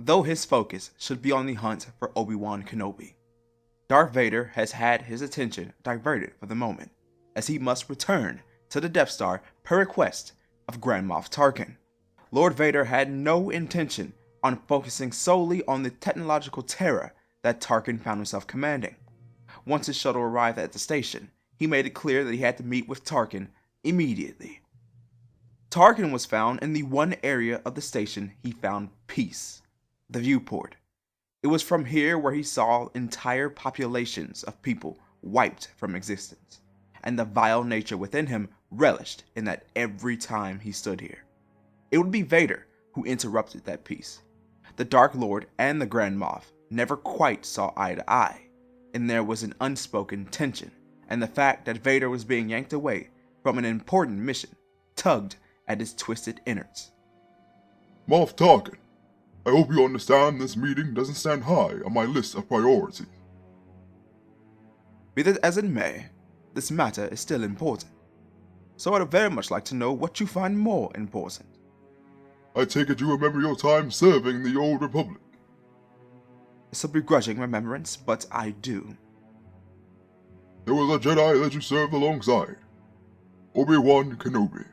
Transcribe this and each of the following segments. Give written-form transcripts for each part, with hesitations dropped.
Though his focus should be on the hunt for Obi-Wan Kenobi, Darth Vader has had his attention diverted for the moment, as he must return to the Death Star per request of Grand Moff Tarkin. Lord Vader had no intention on focusing solely on the technological terror that Tarkin found himself commanding. Once his shuttle arrived at the station, he made it clear that he had to meet with Tarkin immediately. Tarkin was found in the one area of the station he found peace, the viewport. It was from here where he saw entire populations of people wiped from existence, and the vile nature within him relished in that every time he stood here. It would be Vader who interrupted that peace. The Dark Lord and the Grand Moff never quite saw eye to eye, and there was an unspoken tension, and the fact that Vader was being yanked away from an important mission tugged at his twisted innards. Moff Tarkin, I hope you understand this meeting doesn't stand high on my list of priorities. Be that as it may, this matter is still important, so I'd very much like to know what you find more important. I take it you remember your time serving the Old Republic. It's a begrudging remembrance, but I do. There was a Jedi that you served alongside, Obi-Wan Kenobi.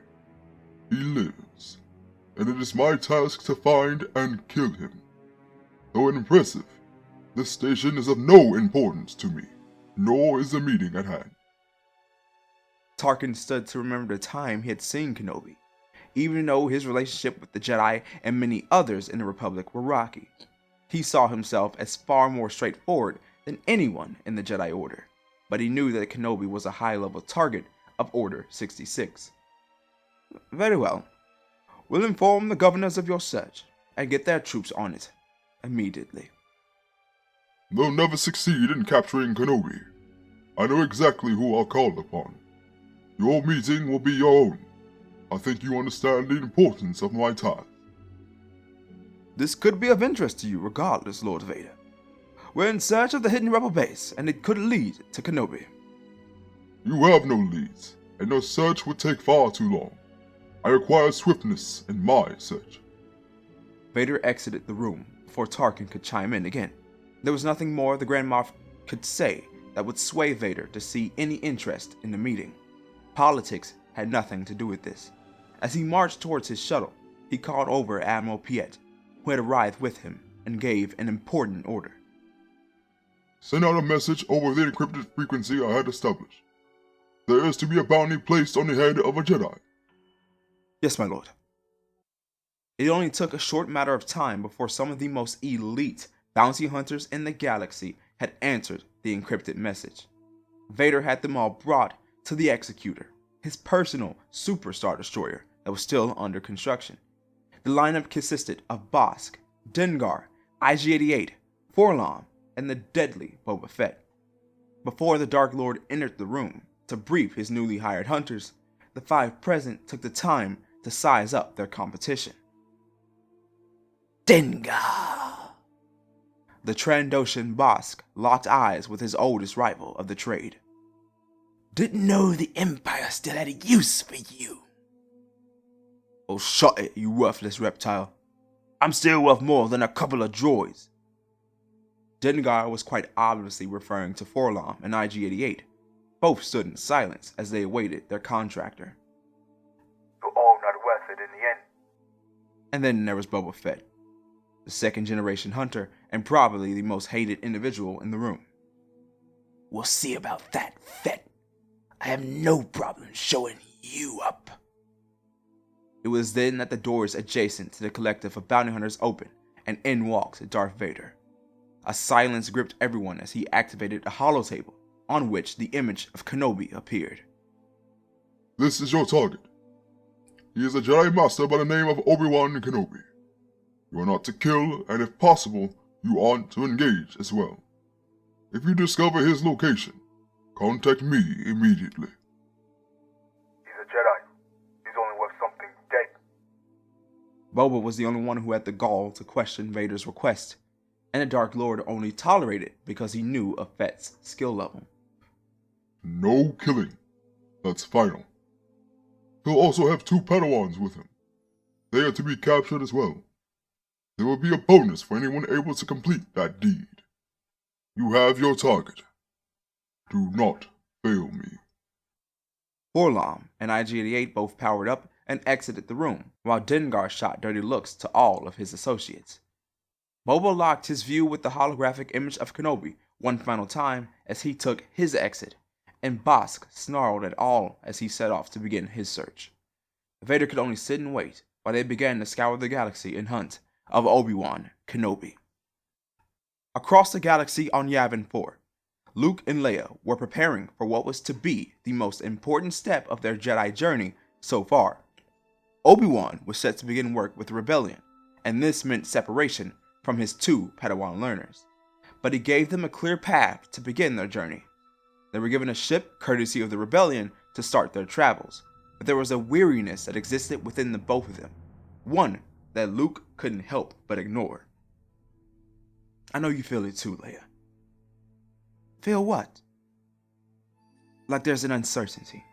He lives, and it is my task to find and kill him. Though impressive, this station is of no importance to me, nor is the meeting at hand. Tarkin stood to remember the time he had seen Kenobi, even though his relationship with the Jedi and many others in the Republic were rocky. He saw himself as far more straightforward than anyone in the Jedi Order, but he knew that Kenobi was a high-level target of Order 66. Very well. We'll inform the governors of your search and get their troops on it immediately. They'll never succeed in capturing Kenobi. I know exactly who I'll call upon. Your meeting will be your own. I think you understand the importance of my task. This could be of interest to you regardless, Lord Vader. We're in search of the hidden rebel base, and it could lead to Kenobi. You have no leads, and your search would take far too long. I require swiftness in my search. Vader exited the room before Tarkin could chime in again. There was nothing more the Grand Moff could say that would sway Vader to see any interest in the meeting. Politics had nothing to do with this. As he marched towards his shuttle, he called over Admiral Piet, who had arrived with him, and gave an important order. Send out a message over the encrypted frequency I had established. There is to be a bounty placed on the head of a Jedi. Yes, my lord. It only took a short matter of time before some of the most elite bounty hunters in the galaxy had answered the encrypted message. Vader had them all brought to the Executor, his personal superstar destroyer that was still under construction. The lineup consisted of Bosk, Dengar, IG-88, Forlom, and the deadly Boba Fett. Before the Dark Lord entered the room, To brief his newly hired hunters, the 5 present took the time to size up their competition. Dengar! The Trandoshan Bosk locked eyes with his oldest rival of the trade. Didn't know the Empire still had a use for you. Oh, shut it, you worthless reptile. I'm still worth more than a couple of droids. Dengar was quite obviously referring to Forlom and IG-88. Both stood in silence as they awaited their contractor. You're all not worth it in the end. And then there was Boba Fett, the second-generation hunter and probably the most hated individual in the room. We'll see about that, Fett. I have no problem showing you up. It was then that the doors adjacent to the collective of bounty hunters opened, and in walked Darth Vader. A silence gripped everyone as he activated a holotable on which the image of Kenobi appeared. This is your target. He is a Jedi Master by the name of Obi-Wan Kenobi. You are not to kill, and if possible, you aren't to engage as well. If you discover his location, contact me immediately. He's a Jedi. He's only worth something dead. Boba was the only one who had the gall to question Vader's request, and the Dark Lord only tolerated it because he knew of Fett's skill level. No killing. That's final. He'll also have 2 Padawans with him. They are to be captured as well. There will be a bonus for anyone able to complete that deed. You have your target. Do not fail me. Forlom and IG-88 both powered up and exited the room, while Dengar shot dirty looks to all of his associates. Boba locked his view with the holographic image of Kenobi one final time as he took his exit, and Bosk snarled at all as he set off to begin his search. Vader could only sit and wait while they began to scour the galaxy in hunt of Obi-Wan Kenobi. Across the galaxy on Yavin 4, Luke and Leia were preparing for what was to be the most important step of their Jedi journey so far. Obi-Wan was set to begin work with the Rebellion, and this meant separation from his 2 Padawan learners. But he gave them a clear path to begin their journey. They were given a ship courtesy of the Rebellion to start their travels, but there was a weariness that existed within the both of them, one that Luke couldn't help but ignore. I know you feel it too, Leia. Feel what? Like there's an uncertainty.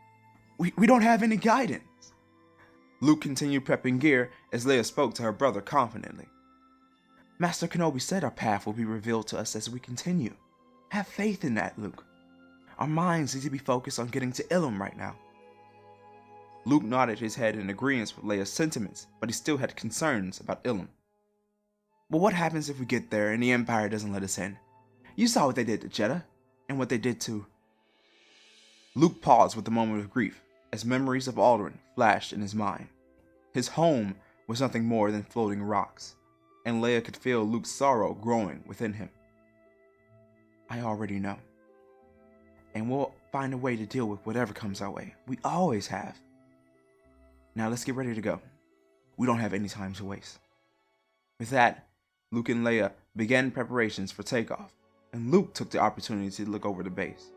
We don't have any guidance. Luke continued prepping gear as Leia spoke to her brother confidently. Master Kenobi said our path will be revealed to us as we continue. Have faith in that, Luke. Our minds need to be focused on getting to Ilum right now. Luke nodded his head in agreement with Leia's sentiments, but he still had concerns about Ilum. But what happens if we get there and the Empire doesn't let us in? You saw what they did to Jedha, and what they did to... Luke paused with a moment of grief, as memories of Alderaan flashed in his mind. His home was nothing more than floating rocks, and Leia could feel Luke's sorrow growing within him. I already know. And we'll find a way to deal with whatever comes our way. We always have. Now let's get ready to go. We don't have any time to waste. With that, Luke and Leia began preparations for takeoff, and Luke took the opportunity to look over the base.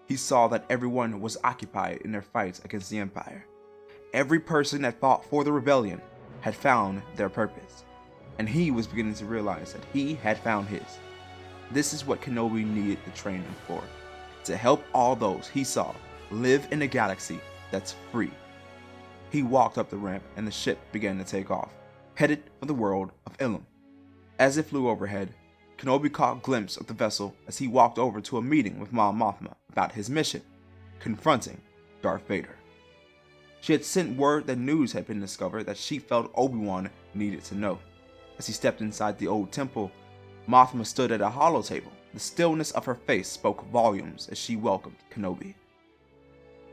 He saw that everyone was occupied in their fights against the Empire. Every person that fought for the Rebellion had found their purpose, and he was beginning to realize that he had found his. This is what Kenobi needed the training for, to help all those he saw live in a galaxy that's free. He walked up the ramp and the ship began to take off, headed for the world of Ilum. As it flew overhead, Kenobi caught a glimpse of the vessel as he walked over to a meeting with Mon Mothma about his mission, confronting Darth Vader. She had sent word that news had been discovered that she felt Obi-Wan needed to know. As he stepped inside the old temple, Mothma stood at a holotable. The stillness of her face spoke volumes as she welcomed Kenobi.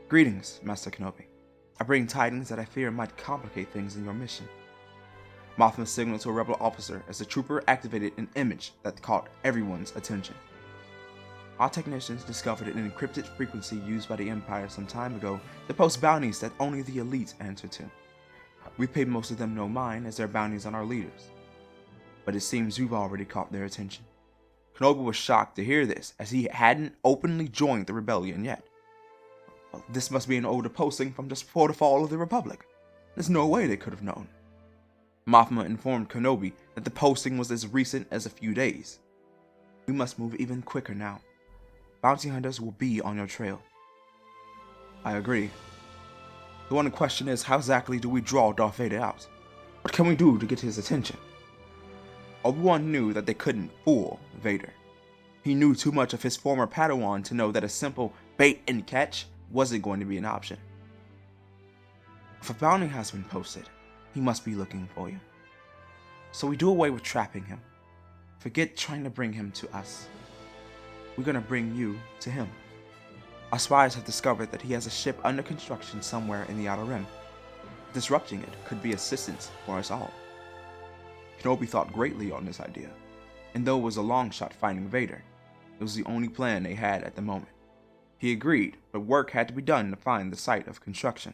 Greetings, Master Kenobi. I bring tidings that I fear might complicate things in your mission. Mothma signaled to a rebel officer as the trooper activated an image that caught everyone's attention. Our technicians discovered an encrypted frequency used by the Empire some time ago to post bounties that only the elite answer to. We paid most of them no mind as they're bounties on our leaders. But it seems we've already caught their attention. Kenobi was shocked to hear this, as he hadn't openly joined the rebellion yet. Well, this must be an older posting from just before the fall of the Republic. There's no way they could have known. Mothma informed Kenobi that the posting was as recent as a few days. We must move even quicker now. Bounty hunters will be on your trail. I agree. The one question is, how exactly do we draw Darth Vader out? What can we do to get his attention? Obi-Wan knew that they couldn't fool Vader. He knew too much of his former Padawan to know that a simple bait and catch wasn't going to be an option. If a bounty has been posted, he must be looking for you. So we do away with trapping him. Forget trying to bring him to us. We're gonna bring you to him. Our spies have discovered that he has a ship under construction somewhere in the Outer Rim. Disrupting it could be assistance for us all. Kenobi thought greatly on this idea, and though it was a long shot finding Vader, it was the only plan they had at the moment. He agreed, but work had to be done to find the site of construction.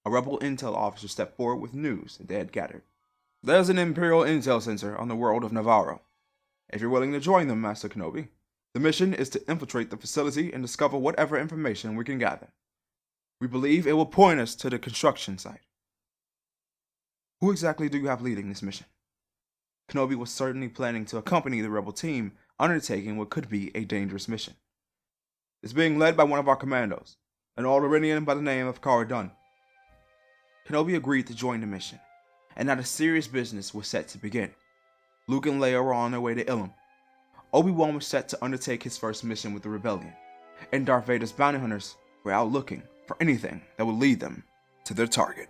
A rebel intel officer stepped forward with news that they had gathered. There's an Imperial intel center on the world of Navarro. If you're willing to join them, Master Kenobi, the mission is to infiltrate the facility and discover whatever information we can gather. We believe it will point us to the construction site. Who exactly do you have leading this mission? Kenobi was certainly planning to accompany the rebel team undertaking what could be a dangerous mission. It's being led by one of our commandos, an Alderaanian by the name of Cara Dune. Kenobi agreed to join the mission, and now the serious business was set to begin. Luke and Leia were on their way to Ilum. Obi-Wan was set to undertake his first mission with the rebellion, and Darth Vader's bounty hunters were out looking for anything that would lead them to their target.